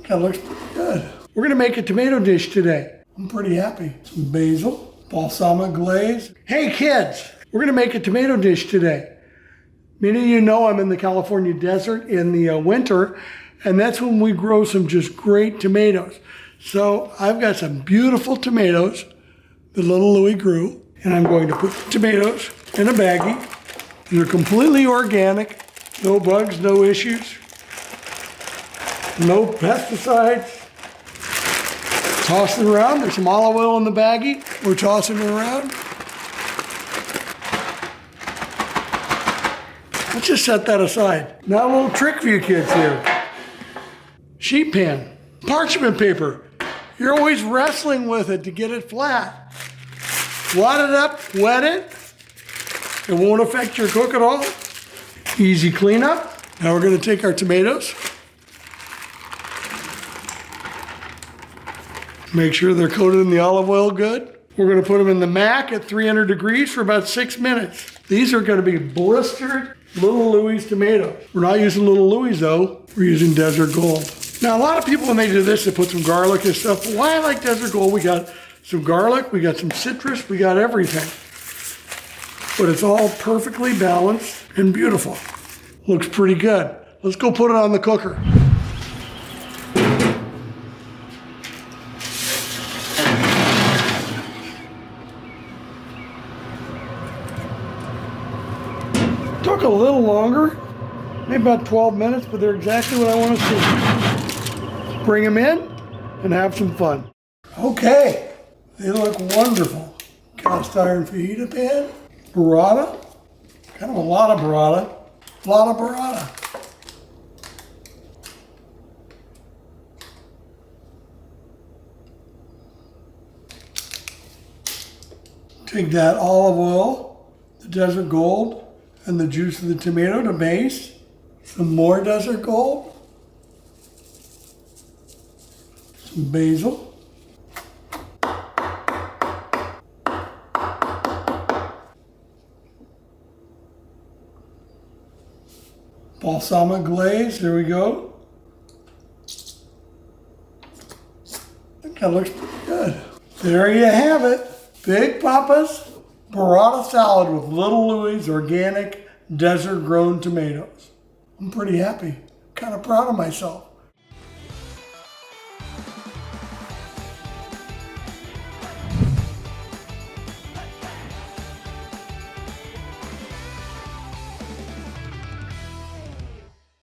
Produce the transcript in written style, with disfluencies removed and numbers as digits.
That looks pretty good. We're gonna make a tomato dish today. I'm pretty happy. Some basil, balsamic glaze. Hey kids, we're gonna make a tomato dish today. Many of you know I'm in the California desert in the winter, and that's when we grow some just great tomatoes. So I've got some beautiful tomatoes that little Louie grew, and I'm going to put the tomatoes in a baggie. They're completely organic, no bugs, no issues, no pesticides. Toss it around. There's some olive oil in the baggie. We're tossing it around. Let's just set that aside. Now a little trick for you kids here. Sheet pan, parchment paper. You're always wrestling with it to get it flat. Wad it up, wet it. It won't affect your cook at all. Easy cleanup. Now we're going to take our tomatoes. Make sure they're coated in the olive oil good. We're going to put them in the mac at 300 degrees for about 6 minutes. These are going to be blistered Little Louie's tomatoes. We're not using Little Louie's though. We're using Desert Gold. Now a lot of people when they do this, they put some garlic and stuff. But why I like Desert Gold, we got some garlic, we got some citrus, we got everything. But it's all perfectly balanced and beautiful. Looks pretty good. Let's go put it on the cooker. Took a little longer, maybe about 12 minutes, but they're exactly what I want to see. Bring them in and have some fun. Okay, they look wonderful. Cast iron fajita pan, burrata, kind of a lot of burrata, Take that olive oil, the Desert Gold, and the juice of the tomato to base. Some more Desert Gold. Some basil. Balsamic glaze, there we go. I think that looks pretty good. There you have it. Big Papa's burrata salad with Little Louie's organic desert grown tomatoes. I'm pretty happy, kind of proud of myself.